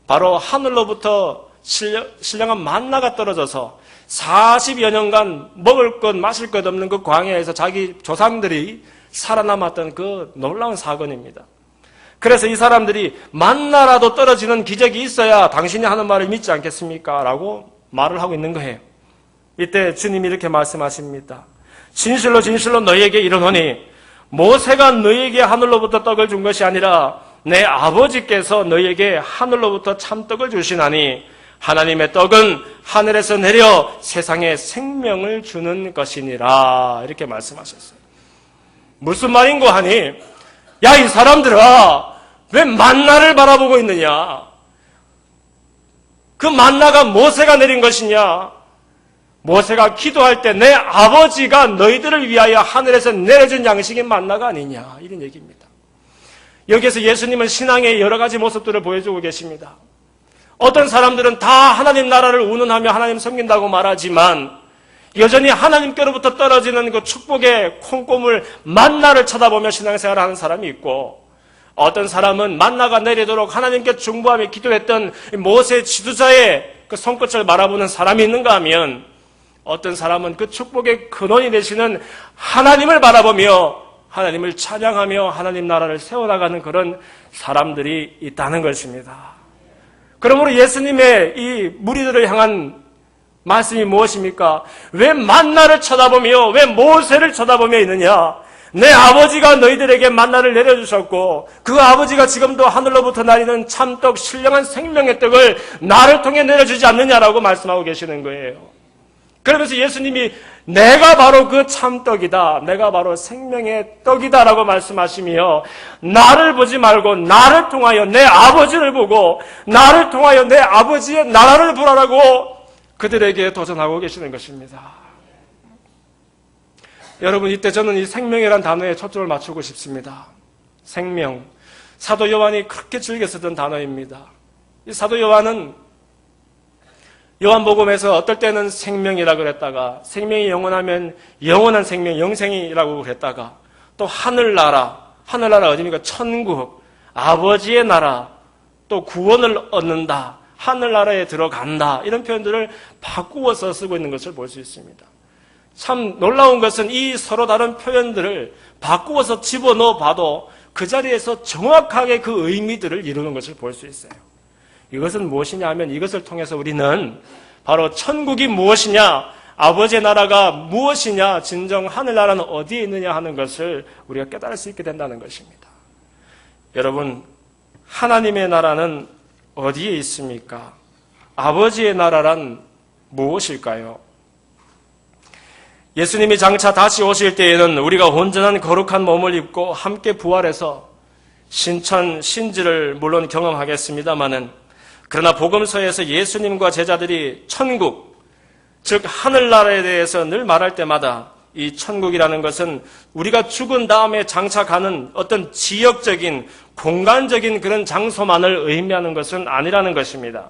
바로 하늘로부터 신령한 만나가 떨어져서 40여 년간 먹을 것 마실 것 없는 그 광야에서 자기 조상들이 살아남았던 그 놀라운 사건입니다. 그래서 이 사람들이 만나라도 떨어지는 기적이 있어야 당신이 하는 말을 믿지 않겠습니까? 라고 말을 하고 있는 거예요. 이때 주님이 이렇게 말씀하십니다. 진실로 진실로 너희에게 이르노니 모세가 너희에게 하늘로부터 떡을 준 것이 아니라 내 아버지께서 너희에게 하늘로부터 참떡을 주시나니 하나님의 떡은 하늘에서 내려 세상에 생명을 주는 것이니라. 이렇게 말씀하셨어요. 무슨 말인고 하니, 야, 이 사람들아, 왜 만나를 바라보고 있느냐? 그 만나가 모세가 내린 것이냐? 모세가 기도할 때 내 아버지가 너희들을 위하여 하늘에서 내려준 양식이 만나가 아니냐? 이런 얘기입니다. 여기에서 예수님은 신앙의 여러 가지 모습들을 보여주고 계십니다. 어떤 사람들은 다 하나님 나라를 운운하며 하나님 섬긴다고 말하지만 여전히 하나님께로부터 떨어지는 그 축복의 콩고물 만나를 쳐다보며 신앙생활을 하는 사람이 있고, 어떤 사람은 만나가 내리도록 하나님께 중보하며 기도했던 모세 지도자의 그 손끝을 바라보는 사람이 있는가 하면, 어떤 사람은 그 축복의 근원이 되시는 하나님을 바라보며 하나님을 찬양하며 하나님 나라를 세워나가는 그런 사람들이 있다는 것입니다. 그러므로 예수님의 이 무리들을 향한 말씀이 무엇입니까? 왜 만나를 쳐다보며 왜 모세를 쳐다보며 있느냐? 내 아버지가 너희들에게 만나를 내려주셨고 그 아버지가 지금도 하늘로부터 내리는 참떡 신령한 생명의 떡을 나를 통해 내려주지 않느냐라고 말씀하고 계시는 거예요. 그러면서 예수님이 내가 바로 그 참떡이다, 내가 바로 생명의 떡이다라고 말씀하시며 나를 보지 말고 나를 통하여 내 아버지를 보고 나를 통하여 내 아버지의 나라를 보라라고 그들에게 도전하고 계시는 것입니다. 여러분, 이때 저는 이 생명이란 단어에 초점을 맞추고 싶습니다. 생명. 사도 요한이 그렇게 즐겨 쓰던 단어입니다. 이 사도 요한은 요한복음에서 어떨 때는 생명이라고 그랬다가 생명이 영원하면 영원한 생명, 영생이라고 그랬다가 또 하늘나라 어디입니까? 천국, 아버지의 나라, 또 구원을 얻는다, 하늘나라에 들어간다, 이런 표현들을 바꾸어서 쓰고 있는 것을 볼 수 있습니다. 참 놀라운 것은 이 서로 다른 표현들을 바꾸어서 집어넣어 봐도 그 자리에서 정확하게 그 의미들을 이루는 것을 볼 수 있어요. 이것은 무엇이냐 하면 이것을 통해서 우리는 바로 천국이 무엇이냐, 아버지의 나라가 무엇이냐, 진정 하늘나라는 어디에 있느냐 하는 것을 우리가 깨달을 수 있게 된다는 것입니다. 여러분, 하나님의 나라는 어디에 있습니까? 아버지의 나라란 무엇일까요? 예수님이 장차 다시 오실 때에는 우리가 온전한 거룩한 몸을 입고 함께 부활해서 신천, 신지를 물론 경험하겠습니다마는 그러나 복음서에서 예수님과 제자들이 천국, 즉 하늘나라에 대해서 늘 말할 때마다 이 천국이라는 것은 우리가 죽은 다음에 장차 가는 어떤 지역적인, 공간적인 그런 장소만을 의미하는 것은 아니라는 것입니다.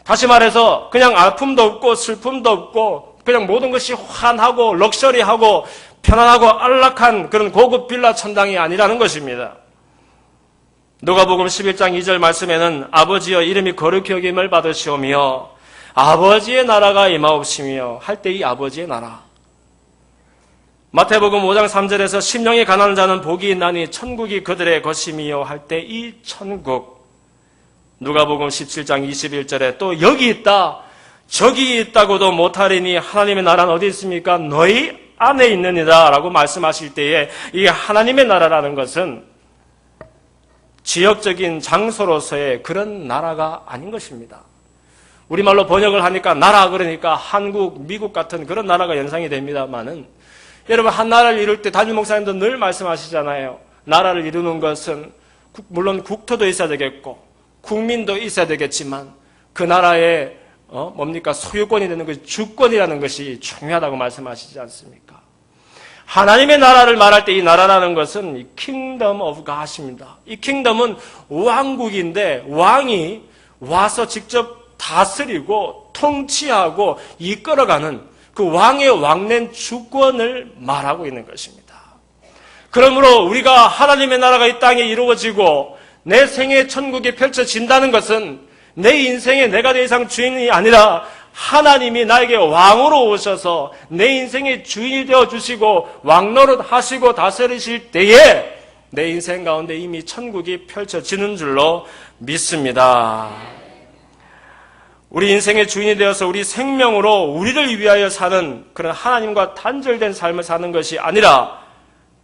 다시 말해서 그냥 아픔도 없고 슬픔도 없고 그냥 모든 것이 환하고 럭셔리하고 편안하고 안락한 그런 고급 빌라 천당이 아니라는 것입니다. 누가복음 11장 2절 말씀에는 아버지여 이름이 거룩히 여김을 받으시오며 아버지의 나라가 임하옵시며 할 때 이 아버지의 나라. 마태복음 5장 3절에서 심령이 가난한 자는 복이 있나니 천국이 그들의 것임이요 할 때 이 천국. 누가복음 17장 21절에 또 여기 있다 저기 있다고도 못하리니 하나님의 나라는 어디 있습니까? 너희 안에 있느니라 라고 말씀하실 때에 이 하나님의 나라라는 것은 지역적인 장소로서의 그런 나라가 아닌 것입니다. 우리말로 번역을 하니까 나라 그러니까 한국, 미국 같은 그런 나라가 연상이 됩니다만은 여러분 한 나라를 이룰 때 담임 목사님도 늘 말씀하시잖아요. 나라를 이루는 것은 물론 국토도 있어야 되겠고 국민도 있어야 되겠지만 그 나라의 소유권이 되는 것이 주권이라는 것이 중요하다고 말씀하시지 않습니까? 하나님의 나라를 말할 때 이 나라라는 것은 이 킹덤 오브 갓입니다. 이 킹덤은 왕국인데 왕이 와서 직접 다스리고 통치하고 이끌어가는 그 왕의 왕낸 주권을 말하고 있는 것입니다. 그러므로 우리가 하나님의 나라가 이 땅에 이루어지고 내 생의 천국이 펼쳐진다는 것은 내 인생에 내가 더 이상 주인이 아니라 하나님이 나에게 왕으로 오셔서 내 인생의 주인이 되어주시고 왕노릇 하시고 다스리실 때에 내 인생 가운데 이미 천국이 펼쳐지는 줄로 믿습니다. 우리 인생의 주인이 되어서 우리 생명으로 우리를 위하여 사는 그런 하나님과 단절된 삶을 사는 것이 아니라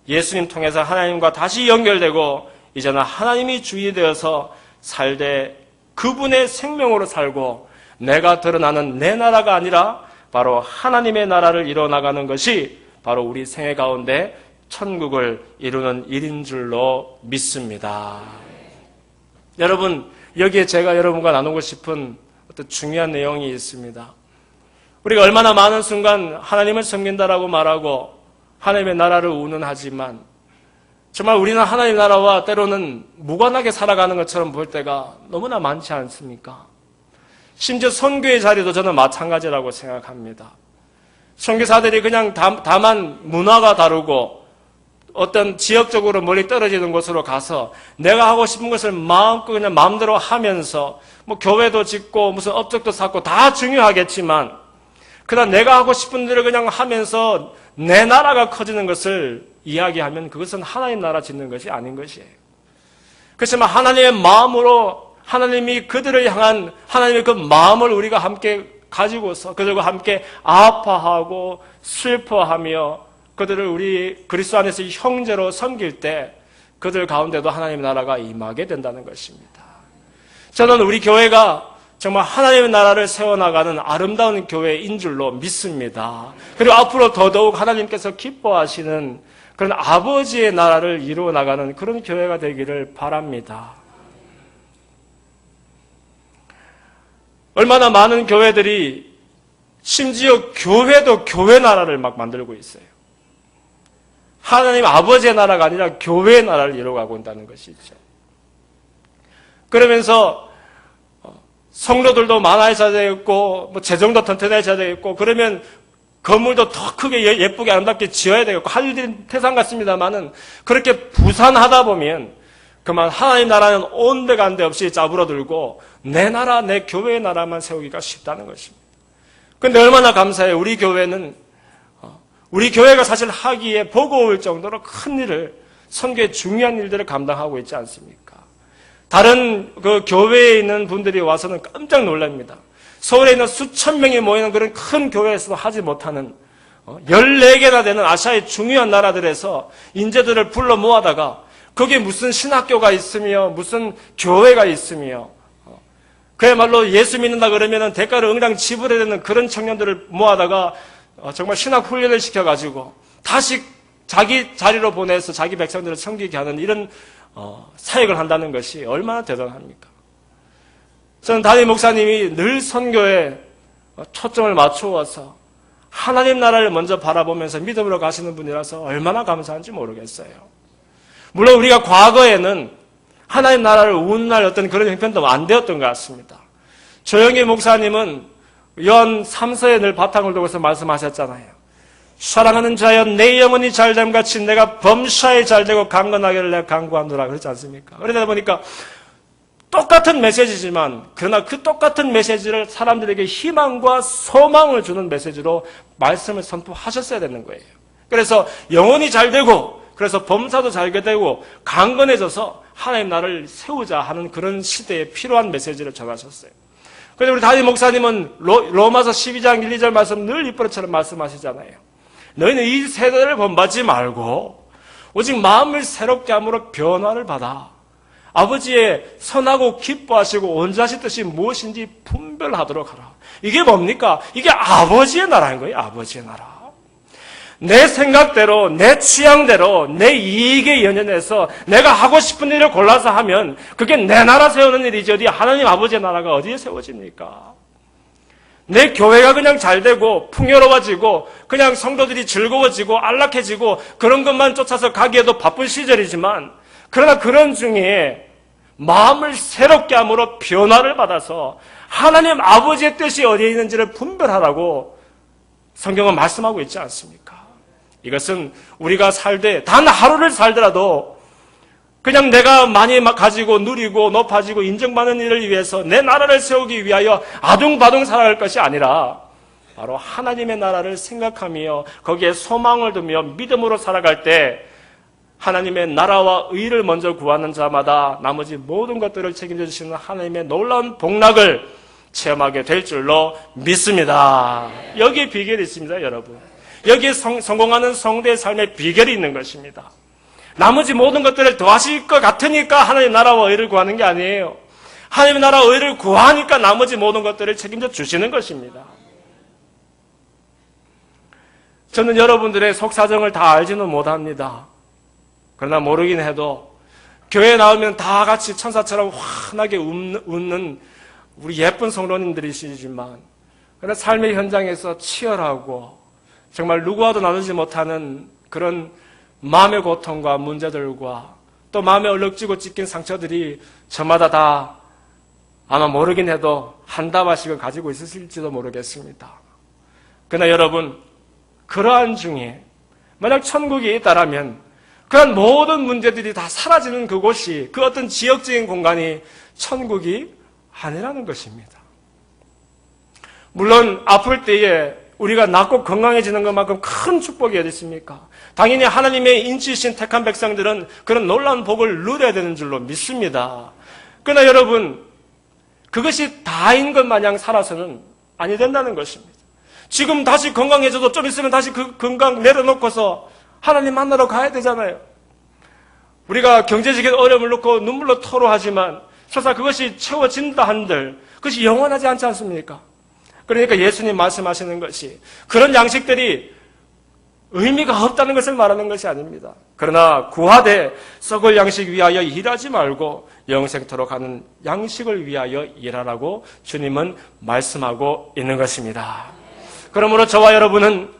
예수님 통해서 하나님과 다시 연결되고 이제는 하나님이 주인이 되어서 살되 그분의 생명으로 살고 내가 드러나는 내 나라가 아니라 바로 하나님의 나라를 이뤄나가는 것이 바로 우리 생애 가운데 천국을 이루는 일인 줄로 믿습니다. 여러분, 여기에 제가 여러분과 나누고 싶은 어떤 중요한 내용이 있습니다. 우리가 얼마나 많은 순간 하나님을 섬긴다라고 말하고 하나님의 나라를 운운하지만 정말 우리는 하나님의 나라와 때로는 무관하게 살아가는 것처럼 볼 때가 너무나 많지 않습니까? 심지어 선교의 자리도 저는 마찬가지라고 생각합니다. 선교사들이 그냥 다만 문화가 다르고 어떤 지역적으로 멀리 떨어지는 곳으로 가서 내가 하고 싶은 것을 마음껏 그냥 마음대로 하면서 뭐 교회도 짓고 무슨 업적도 쌓고 다 중요하겠지만 그러나 내가 하고 싶은 대로 그냥 하면서 내 나라가 커지는 것을 이야기하면 그것은 하나님 나라 짓는 것이 아닌 것이에요. 그렇지만 하나님의 마음으로 하나님이 그들을 향한 하나님의 그 마음을 우리가 함께 가지고서 그들과 함께 아파하고 슬퍼하며 그들을 우리 그리스도 안에서 형제로 섬길 때 그들 가운데도 하나님의 나라가 임하게 된다는 것입니다. 저는 우리 교회가 정말 하나님의 나라를 세워나가는 아름다운 교회인 줄로 믿습니다. 그리고 앞으로 더더욱 하나님께서 기뻐하시는 그런 아버지의 나라를 이루어 나가는 그런 교회가 되기를 바랍니다. 얼마나 많은 교회들이 심지어 교회도 교회 나라를 막 만들고 있어요. 하나님 아버지의 나라가 아니라 교회의 나라를 이루어가고 있다는 것이죠. 그러면서 성도들도 많아져야 되겠고, 재정도 튼튼해져야 되겠고, 그러면 건물도 더 크게 예쁘게 아름답게 지어야 되겠고, 할 일이 태산 같습니다만은 그렇게 부산하다 보면 그만 하나님 나라는 온데간데 없이 짜부러들고 내 나라, 내 교회의 나라만 세우기가 쉽다는 것입니다. 그런데 얼마나 감사해요. 우리 교회가 사실 하기에 버거울 정도로 큰 일을, 선교의 중요한 일들을 감당하고 있지 않습니까? 다른 그 교회에 있는 분들이 와서는 깜짝 놀랍니다. 서울에 있는 수천 명이 모이는 그런 큰 교회에서도 하지 못하는 14개나 되는 아시아의 중요한 나라들에서 인재들을 불러 모아다가 거기에 무슨 신학교가 있으며 무슨 교회가 있으며 그야말로 예수 믿는다 그러면 대가를 응당 지불해야 되는 그런 청년들을 모아다가 정말 신학 훈련을 시켜가지고 다시 자기 자리로 보내서 자기 백성들을 섬기게 하는 이런 사역을 한다는 것이 얼마나 대단합니까? 저는 담임 목사님이 늘 선교에 초점을 맞추어서 하나님 나라를 먼저 바라보면서 믿음으로 가시는 분이라서 얼마나 감사한지 모르겠어요. 물론 우리가 과거에는 하나님 나라를 운운할 어떤 그런 형편도 안 되었던 것 같습니다. 조영기 목사님은 요한 3서에 늘 바탕을 두고서 말씀하셨잖아요. 사랑하는 자여 내 영혼이 잘됨 같이 내가 범사에 잘되고 강건하기를 내가 간구하노라 그러지 않습니까? 그러다 보니까 똑같은 메시지지만 그러나 그 똑같은 메시지를 사람들에게 희망과 소망을 주는 메시지로 말씀을 선포하셨어야 되는 거예요. 그래서 영혼이 잘되고 그래서 범사도 잘게 되고 강건해져서 하나님 나라를 세우자 하는 그런 시대에 필요한 메시지를 전하셨어요. 그런데 우리 담임 목사님은 로마서 12장 1, 2절 말씀 늘 이쁘처럼 말씀하시잖아요. 너희는 이 세대를 본받지 말고 오직 마음을 새롭게 함으로 변화를 받아 아버지의 선하고 기뻐하시고 온전하신 뜻이 무엇인지 분별하도록 하라. 이게 뭡니까? 이게 아버지의 나라인 거예요. 아버지의 나라. 내 생각대로, 내 취향대로, 내 이익에 연연해서 내가 하고 싶은 일을 골라서 하면 그게 내 나라 세우는 일이지 어디 하나님 아버지의 나라가 어디에 세워집니까? 내 교회가 그냥 잘되고 풍요로워지고 그냥 성도들이 즐거워지고 안락해지고 그런 것만 쫓아서 가기에도 바쁜 시절이지만 그러나 그런 중에 마음을 새롭게 함으로 변화를 받아서 하나님 아버지의 뜻이 어디에 있는지를 분별하라고 성경은 말씀하고 있지 않습니까? 이것은 우리가 살되 단 하루를 살더라도 그냥 내가 많이 가지고 누리고 높아지고 인정받는 일을 위해서 내 나라를 세우기 위하여 아둥바둥 살아갈 것이 아니라 바로 하나님의 나라를 생각하며 거기에 소망을 두며 믿음으로 살아갈 때 하나님의 나라와 의를 먼저 구하는 자마다 나머지 모든 것들을 책임져 주시는 하나님의 놀라운 복락을 체험하게 될 줄로 믿습니다. 여기에 비결이 있습니다, 여러분. 여기에 성공하는 성도의 삶의 비결이 있는 것입니다. 나머지 모든 것들을 더하실 것 같으니까 하나님의 나라와 의를 구하는 게 아니에요. 하나님의 나라와 의를 구하니까 나머지 모든 것들을 책임져 주시는 것입니다. 저는 여러분들의 속사정을 다 알지는 못합니다. 그러나 모르긴 해도 교회에 나오면 다 같이 천사처럼 환하게 웃는 우리 예쁜 성도님들이시지만 그러나 삶의 현장에서 치열하고 정말 누구와도 나누지 못하는 그런 마음의 고통과 문제들과 또 마음에 얼룩지고 찢긴 상처들이 저마다 다 아마 모르긴 해도 한 다발씩은 가지고 있으실지도 모르겠습니다. 그러나 여러분, 그러한 중에 만약 천국이 있다라면 그런 모든 문제들이 다 사라지는 그곳이 그 어떤 지역적인 공간이 천국이 아니라는 것입니다. 물론 아플 때에 우리가 낫고 건강해지는 것만큼 큰 축복이 어디 있습니까? 당연히 하나님의 인치신 택한 백성들은 그런 놀라운 복을 누려야 되는 줄로 믿습니다. 그러나 여러분, 그것이 다인 것 마냥 살아서는 아니 된다는 것입니다. 지금 다시 건강해져도 좀 있으면 다시 그 건강 내려놓고서 하나님 만나러 가야 되잖아요. 우리가 경제적인 어려움을 놓고 눈물로 토로하지만 설사 그것이 채워진다 한들 그것이 영원하지 않지 않습니까? 그러니까 예수님 말씀하시는 것이 그런 양식들이 의미가 없다는 것을 말하는 것이 아닙니다. 그러나 구하되 썩을 양식 위하여 일하지 말고 영생토록 하는 양식을 위하여 일하라고 주님은 말씀하고 있는 것입니다. 그러므로 저와 여러분은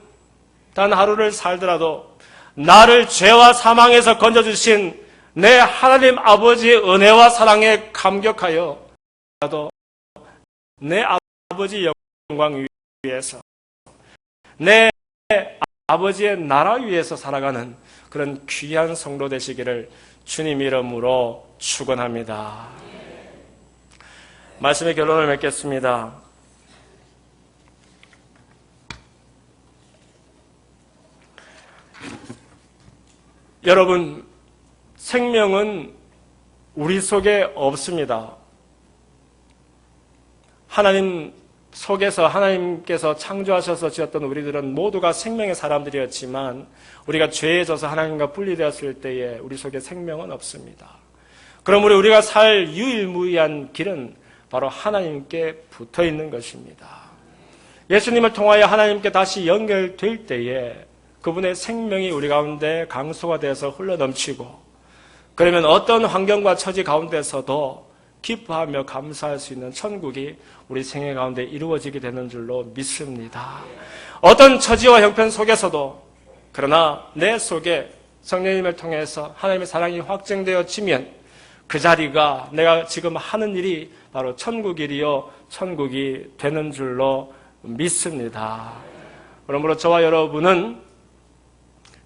단 하루를 살더라도 나를 죄와 사망에서 건져주신 내 하나님 아버지의 은혜와 사랑에 감격하여 내 아버지 영광 위해서 내 아버지의 나라 위에서 살아가는 그런 귀한 성도 되시기를 주님 이름으로 축원합니다. 말씀의 결론을 맺겠습니다. 여러분, 생명은 우리 속에 없습니다. 하나님 속에서 하나님께서 창조하셔서 지었던 우리들은 모두가 생명의 사람들이었지만 우리가 죄에 져서 하나님과 분리되었을 때에 우리 속에 생명은 없습니다. 그러므로 우리가 살 유일무이한 길은 바로 하나님께 붙어 있는 것입니다. 예수님을 통하여 하나님께 다시 연결될 때에 그분의 생명이 우리 가운데 강소가 되어서 흘러넘치고 그러면 어떤 환경과 처지 가운데서도 기뻐하며 감사할 수 있는 천국이 우리 생애 가운데 이루어지게 되는 줄로 믿습니다. 어떤 처지와 형편 속에서도 그러나 내 속에 성령님을 통해서 하나님의 사랑이 확증되어지면 그 자리가 내가 지금 하는 일이 바로 천국일이요 천국이 되는 줄로 믿습니다. 그러므로 저와 여러분은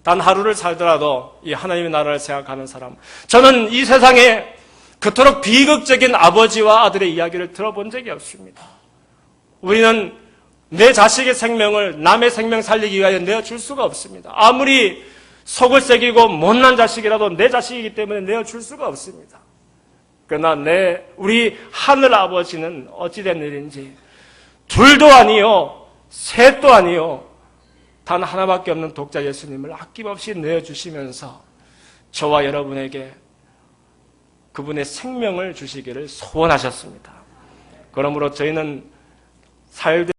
단 하루를 살더라도 이 하나님의 나라를 생각하는 사람, 저는 이 세상에 그토록 비극적인 아버지와 아들의 이야기를 들어본 적이 없습니다. 우리는 내 자식의 생명을 남의 생명 살리기 위하여 내어줄 수가 없습니다. 아무리 속을 새기고 못난 자식이라도 내 자식이기 때문에 내어줄 수가 없습니다. 그러나 우리 하늘 아버지는 어찌된 일인지 둘도 아니요 셋도 아니요 단 하나밖에 없는 독자 예수님을 아낌없이 내어주시면서 저와 여러분에게 그분의 생명을 주시기를 소원하셨습니다. 그러므로 저희는 살되